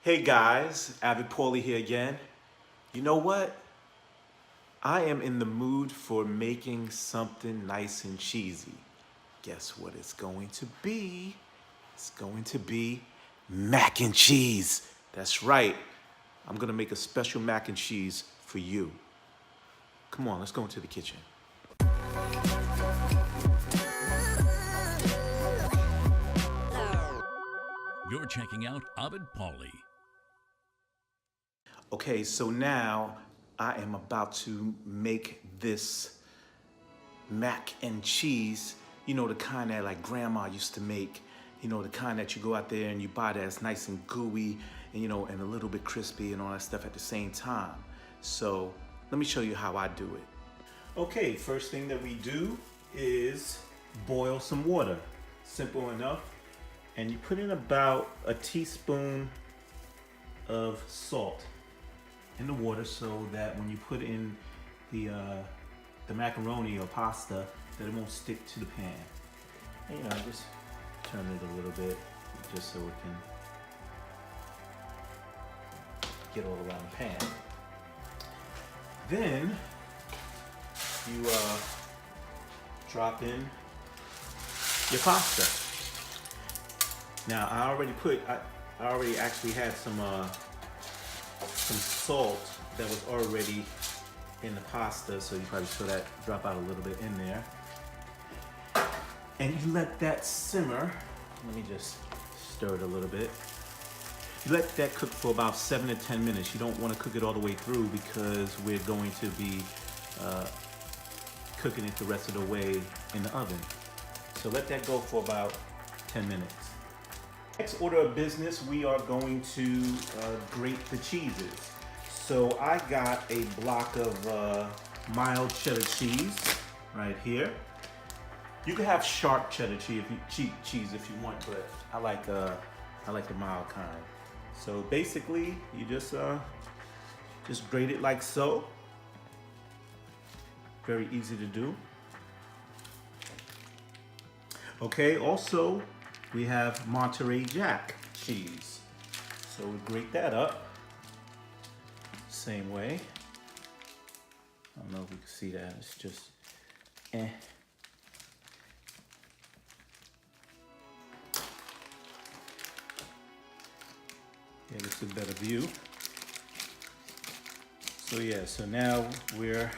Hey guys, Avid Paulie here again. You know what? I am in the mood for making something nice and cheesy. Guess what it's going to be? It's going to be mac and cheese. That's right. I'm gonna make a special mac and cheese for you. Come on, let's go into the kitchen. You're checking out Ovid Pauly. Okay, so now I am about to make this mac and cheese, you know, the kind that like grandma used to make, you know, the kind that you go out there and you buy that's nice and gooey and, you know, and a little bit crispy and all that stuff at the same time. So let me show you how I do it. Okay, first thing that we do is boil some water. Simple enough. And you put in about a teaspoon of salt in the water so that when you put in the macaroni or pasta, that it won't stick to the pan. And, you know, just turn it a little bit just so it can get all around the pan. Then you drop in your pasta. Now I already actually had some salt that was already in the pasta, so you probably saw that drop out a little bit in there. And you let that simmer. Let me just stir it a little bit. You let that cook for about 7 to 10 minutes. You don't want to cook it all the way through because we're going to be cooking it the rest of the way in the oven. So let that go for about 10 minutes. Next order of business, we are going to grate the cheeses. So I got a block of mild cheddar cheese right here. You can have sharp cheddar cheese if you want, but I like the mild kind. So basically, you just grate it like so. Very easy to do. Okay, also we have Monterey Jack cheese. So we grate that up. Same way. I don't know if you can see that. It's just Yeah, this is a better view. So yeah, so now we're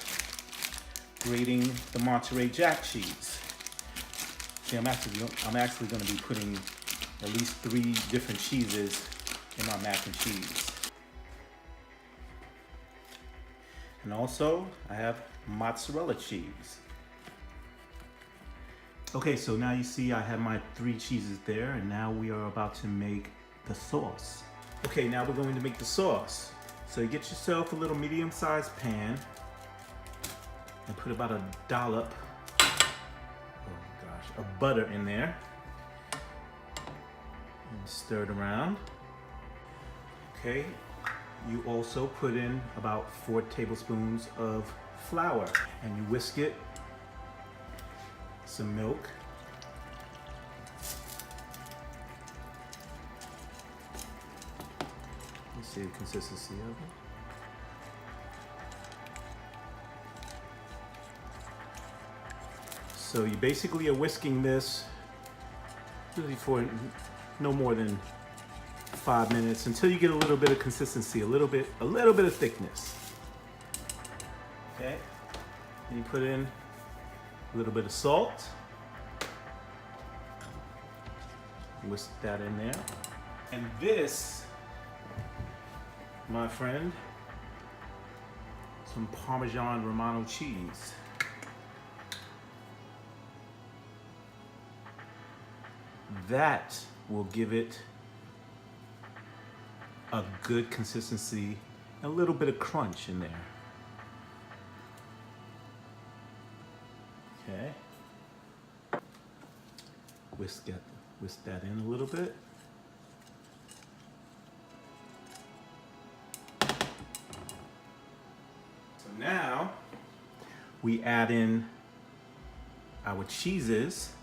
grating the Monterey Jack cheese. See, I'm actually going to be putting at least 3 different cheeses in my mac and cheese. And also, I have mozzarella cheese. Okay, so now you see I have my 3 cheeses there, and now we are about to make the sauce. Okay, now we're going to make the sauce. So you get yourself a little medium-sized pan and put about a dollop of butter in there and stir it around. Okay, you also put in about 4 tablespoons of flour and you whisk it, some milk, you see the consistency of it. So you basically are whisking this really for no more than 5 minutes until you get a little bit of consistency, a little bit of thickness. Okay, and you put in a little bit of salt. Whisk that in there. And this, my friend, some Parmesan Romano cheese. That will give it a good consistency, a little bit of crunch in there. Okay. Whisk that in a little bit. So now we add in our cheeses.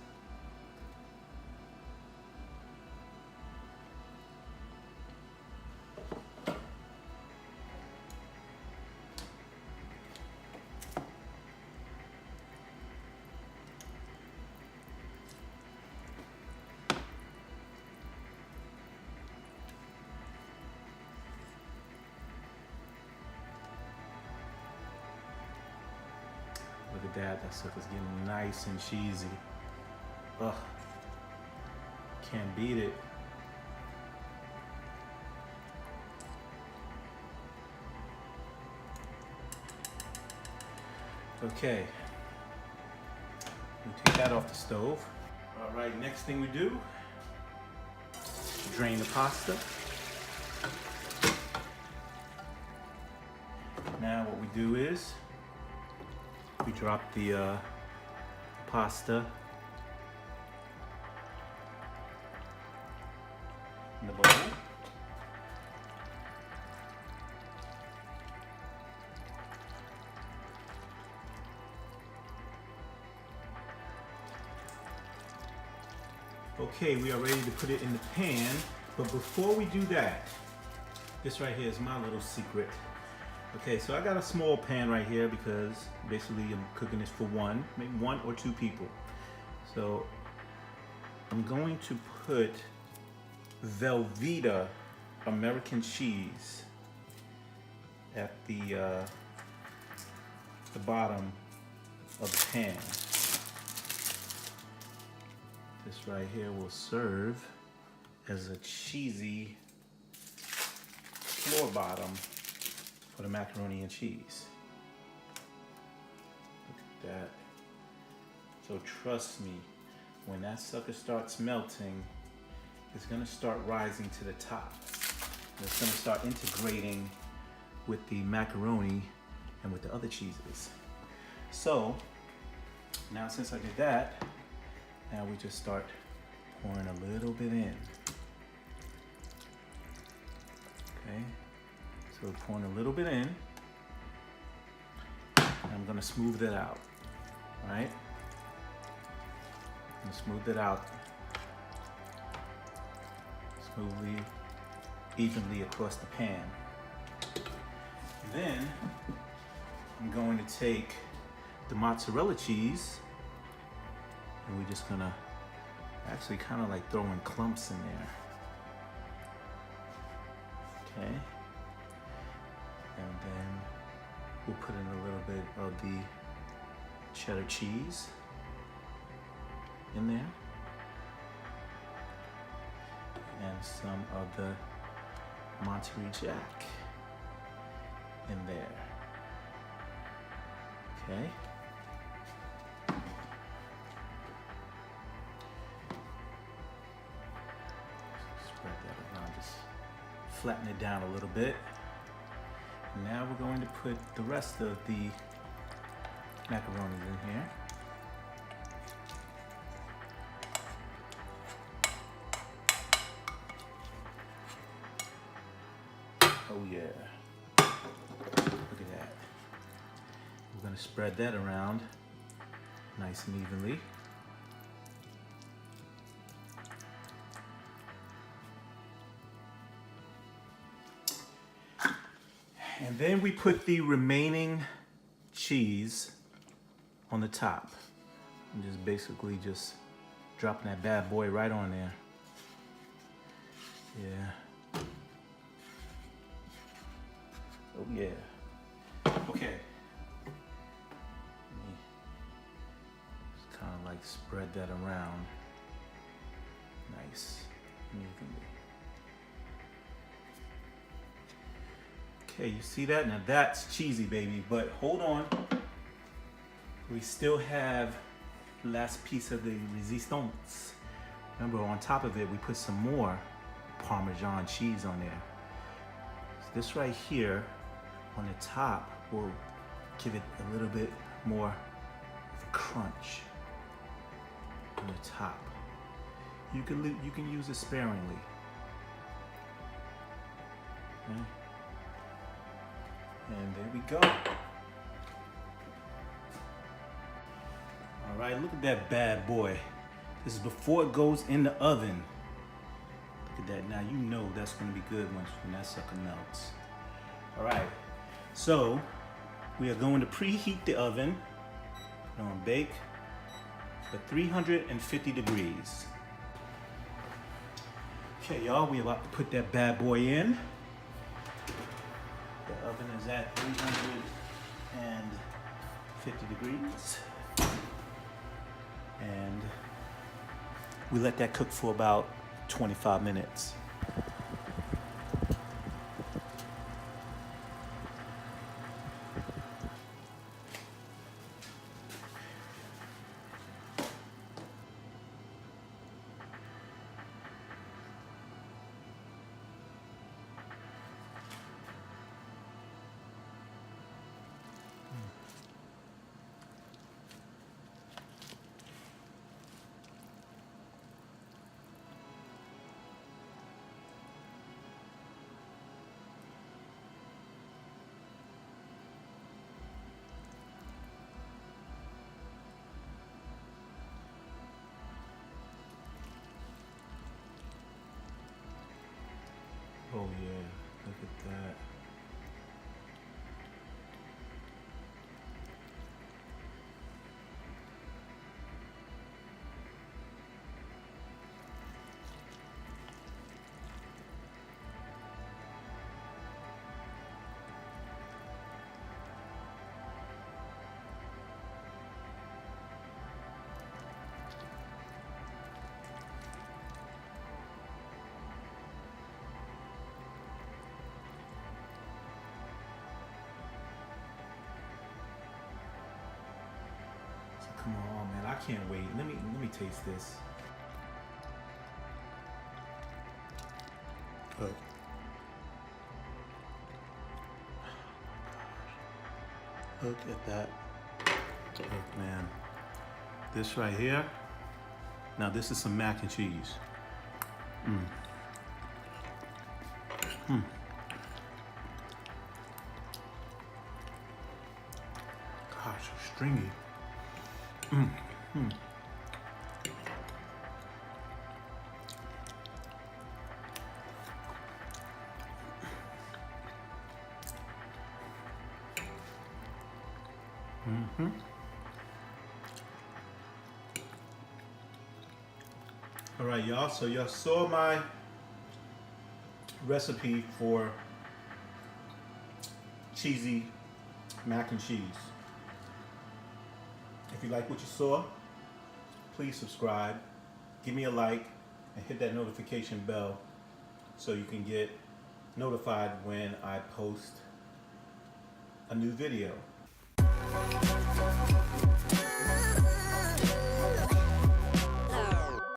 at that. That stuff is getting nice and cheesy. Ugh. Can't beat it. Okay. We take that off the stove. All right, next thing we do, drain the pasta. Now what we do is we drop the pasta in the bowl. Okay, we are ready to put it in the pan, but before we do that, this right here is my little secret. Okay, so I got a small pan right here because basically I'm cooking this for maybe one or two people. So I'm going to put Velveeta American cheese at the bottom of the pan. This right here will serve as a cheesy floor bottom for the macaroni and cheese. Look at that. So trust me, when that sucker starts melting, it's gonna start rising to the top. And it's gonna start integrating with the macaroni and with the other cheeses. So now since I did that, now we just start pouring a little bit in. Okay, so pouring a little bit in. And I'm gonna smooth that out, all right? I'm gonna smooth it out smoothly, evenly across the pan. Then I'm going to take the mozzarella cheese and we're just gonna actually kind of like throw in clumps in there. Okay. And then we'll put in a little bit of the cheddar cheese in there. And some of the Monterey Jack in there. Okay. Spread that around, just flatten it down a little bit. And now we're going to put the rest of the macaroni in here. Oh yeah, look at that. We're gonna spread that around nice and evenly. And then we put the remaining cheese on the top. I'm just basically just dropping that bad boy right on there. Yeah. Oh yeah. Okay. Let me just kind of like spread that around. Nice and evenly. Okay, you see that? Now that's cheesy, baby. But hold on. We still have the last piece of the resistance. Remember, on top of it, we put some more Parmesan cheese on there. So this right here on the top will give it a little bit more of a crunch on the top. You can use it sparingly. Okay. And there we go. All right, look at that bad boy. This is before it goes in the oven. Look at that. Now you know that's gonna be good when that sucker melts. All right. So we are going to preheat the oven. We're going to bake for 350 degrees. Okay, y'all, we're about to put that bad boy in. The oven is at 350 degrees. And we let that cook for about 25 minutes. Oh yeah, look at that. Come on, man, I can't wait. Let me taste this. Look. Look at that. Look, man. This right here. Now this is some mac and cheese. Gosh, so stringy. All right, y'all. So y'all saw my recipe for cheesy mac and cheese. If you like what you saw, please subscribe, give me a like, and hit that notification bell so you can get notified when I post a new video.